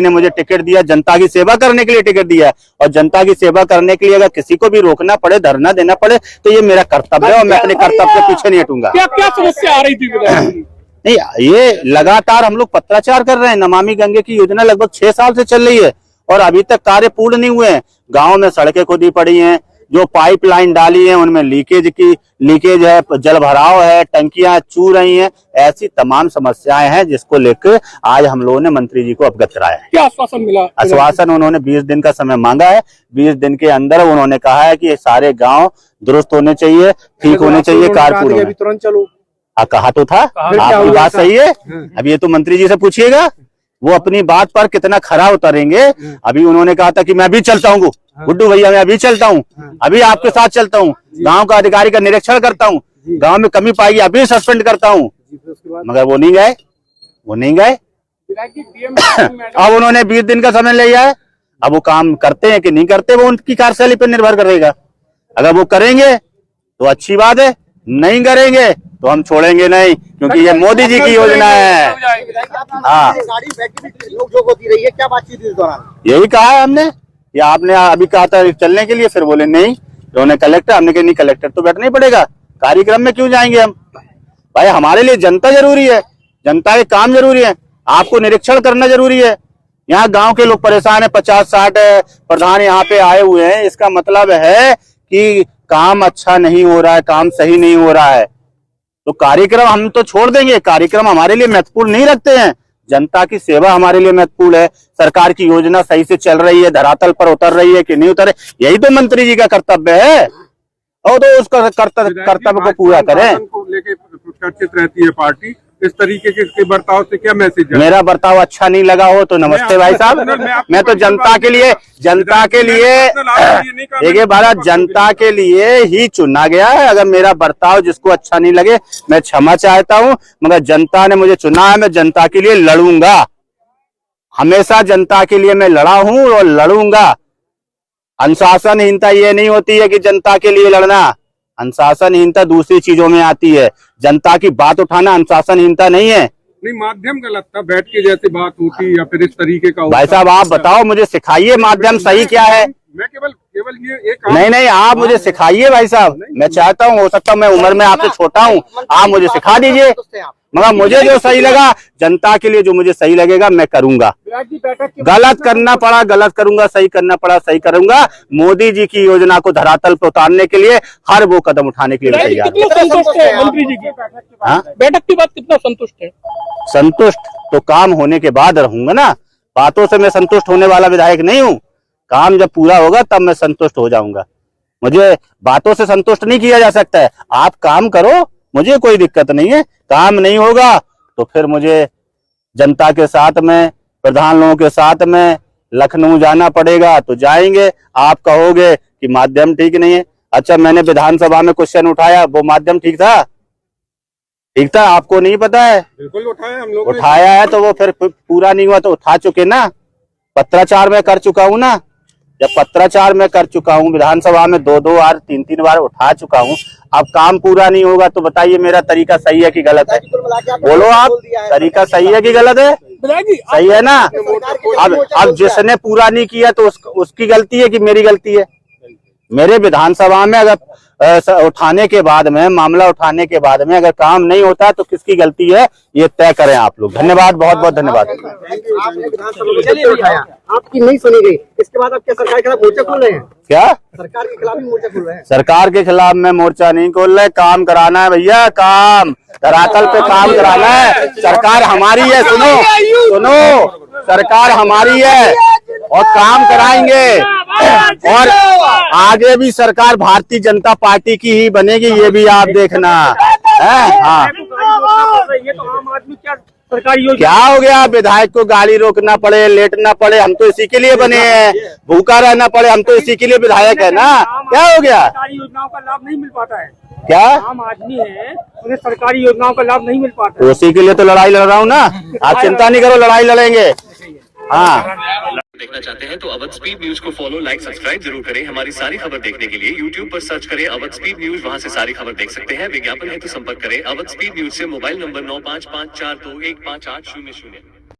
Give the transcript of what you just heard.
ने मुझे टिकट दिया, जनता की सेवा करने के लिए टिकट दिया, और जनता की सेवा करने के लिए अगर किसी को भी रोकना पड़े, धरना देना पड़े, तो ये मेरा कर्तव्य है और मैं अपने कर्तव्य से पीछे नहीं हटूंगा। क्या क्या समस्या आ रही थी? नहीं, ये लगातार हम लोग पत्राचार कर रहे हैं। नमामि गंगे की योजना लगभग 6 साल से चल रही है और अभी तक कार्य पूर्ण नहीं हुए हैं। गांव में सड़कें खुदी पड़ी हैं, जो पाइपलाइन डाली है उनमें लीकेज है, जल भराव है, टंकियां चू रही हैं, ऐसी तमाम समस्याएं हैं जिसको लेकर आज हम लोगों ने मंत्री जी को अवगत कराया है। क्या आश्वासन मिला? आश्वासन उन्होंने 20 दिन का समय मांगा है। 20 दिन के अंदर उन्होंने कहा है कि ये सारे गाँव दुरुस्त होने चाहिए, ठीक होने चाहिए, कारपूर्ण होने। तुरंत चलो कहा तो था, आपकी बात सही है। अब ये तो मंत्री जी से पूछिएगा, वो अपनी बात पर कितना खरा उतरेंगे। अभी उन्होंने कहा था कि मैं अभी चलता हूँ गुड्डू भैया, मैं अभी चलता हूँ, अभी आपके साथ चलता हूँ, गांव का अधिकारी का निरीक्षण करता हूँ, गांव में कमी पाएगी अभी सस्पेंड करता हूँ, मगर वो नहीं गए। अब उन्होंने 20 दिन का समय लिया है। अब वो काम करते हैं कि नहीं करते, वो उनकी कार्यशैली पर निर्भर करेगा। अगर वो करेंगे तो अच्छी बात है, नहीं करेंगे तो हम छोड़ेंगे नहीं, क्योंकि ये मोदी जी की योजना है। हाँ, होती रही है, क्या बातचीत इस दौरान? यही कहा है हमने कि आपने अभी कहा था चलने के लिए, फिर बोले नहीं, उन्होंने कलेक्टर, हमने कहा नहीं कलेक्टर तो बैठना ही पड़ेगा, कार्यक्रम में क्यों जाएंगे हम? भाई हमारे लिए जनता जरूरी है, जनता के काम जरूरी है, आपको निरीक्षण करना जरूरी है। यहाँ गांव के लोग परेशान है, 50-60 प्रधान यहाँ पे आए हुए हैं, इसका मतलब है कि काम अच्छा नहीं हो रहा है, काम सही नहीं हो रहा है। तो कार्यक्रम हम तो छोड़ देंगे, कार्यक्रम हमारे लिए महत्वपूर्ण नहीं रखते हैं। जनता की सेवा हमारे लिए महत्वपूर्ण है। सरकार की योजना सही से चल रही है, धरातल पर उतर रही है कि नहीं उतर, यही तो मंत्री जी का कर्तव्य है, और तो उसका कर्तव्य को पूरा करें। लेके चर्चित रहती है पार्टी, इस तरीके के बर्ताव से क्या मैसेज है? मेरा बर्ताव अच्छा नहीं लगा हो तो नमस्ते भाई साहब, मैं तो जनता के लिए देखिए भारत जनता के लिए ही चुना गया है। अगर मेरा बर्ताव जिसको अच्छा नहीं लगे, मैं क्षमा चाहता हूं, मगर जनता ने मुझे चुना है, मैं जनता के लिए लड़ूंगा। हमेशा जनता के लिए मैं लड़ा हूं और लड़ूंगा। अनुशासनहीनता ये नहीं होती है कि जनता के लिए लड़ना, अनुशासनहीनता दूसरी चीजों में आती है। जनता की बात उठाना अनुशासनहीनता नहीं है। नहीं, माध्यम गलत था, बैठ के जैसे बात होती या फिर इस तरीके का। भाई साहब आप बताओ, मुझे सिखाइए माध्यम सही क्या है। मैं केवल ये एक नहीं, आप मुझे सिखाइए भाई साहब, मैं चाहता हूँ, हो सकता है मैं उम्र में आपसे छोटा हूँ, आप मुझे सिखा दीजिए, मगर मुझे जो सही लगा, जनता के लिए जो मुझे सही लगेगा मैं करूंगा। गलत करना पड़ा गलत करूंगा, सही करना पड़ा सही करूंगा। मोदी जी की योजना को धरातल पर उतारने के लिए हर वो कदम उठाने के लिए तैयार है। संतुष्ट है मंत्री जी की बैठक की बात, कितना संतुष्ट है? संतुष्ट तो काम होने के बाद रहूंगा ना, बातों से मैं संतुष्ट होने वाला विधायक नहीं हूँ। काम जब पूरा होगा तब मैं संतुष्ट हो जाऊंगा। मुझे बातों से संतुष्ट नहीं किया जा सकता है। आप काम करो, मुझे कोई दिक्कत नहीं है। काम नहीं होगा तो फिर मुझे जनता के साथ में, प्रधान लोगों के साथ में लखनऊ जाना पड़ेगा, तो जाएंगे। आप कहोगे कि माध्यम ठीक नहीं है, अच्छा मैंने विधानसभा में क्वेश्चन उठाया, वो माध्यम ठीक था? ठीक था, आपको नहीं पता है? बिल्कुल उठाया, हम लोग उठाया है, तो वो फिर पूरा नहीं हुआ तो उठा चुके ना। पत्राचार में कर चुका हूं ना, जब पत्राचार में कर चुका हूं, विधानसभा में 2-2 बार 3-3 बार उठा चुका हूं। अब काम पूरा नहीं होगा तो बताइए मेरा तरीका सही है कि गलत है? बोलो आप, तरीका सही है कि गलत है? सही है ना। अब जिसने पूरा नहीं किया तो उसकी गलती है कि मेरी गलती है? मेरे विधानसभा में अगर उठाने के बाद में, मामला उठाने के बाद में अगर काम नहीं होता तो किसकी गलती है, ये तय करें आप लोग। धन्यवाद, बहुत बहुत धन्यवाद। आपकी नहीं सुनी गई, इसके बाद आप क्या सरकार के खिलाफ मोर्चा खोल रहे हैं? क्या सरकार के खिलाफ ही मोर्चा खोल रहे हैं? सरकार के खिलाफ में मोर्चा नहीं खोल रहे, काम कराना है भैया, काम धरातल पे काम कराना है। सरकार हमारी है, सुनो, सरकार हमारी है और काम कराएंगे, और आगे भी सरकार भारतीय जनता पार्टी की ही बनेगी, ये भी आप देखना है। हाँ, क्या हो गया? विधायक को गाड़ी रोकना पड़े, लेटना पड़े, हम तो इसी के लिए बने हैं। भूखा रहना पड़े, हम तो इसी के लिए विधायक है ना। क्या हो गया? सरकारी योजनाओं का लाभ नहीं मिल पाता है। क्या आम आदमी है, उन्हें सरकारी योजनाओं का लाभ नहीं मिल पाता है। उसी के लिए तो लड़ाई लड़ रहा हूँ ना। आप चिंता नहीं करो, लड़ाई लड़ेंगे। हाँ, देखना चाहते हैं तो अवध स्पीड न्यूज को फॉलो, लाइक, सब्सक्राइब जरूर करें। हमारी सारी खबर देखने के लिए YouTube पर सर्च करें अवध स्पीड न्यूज, वहां से सारी खबर देख सकते हैं। विज्ञापन है तो संपर्क करें अवध स्पीड न्यूज से। Mobile number 9554215800।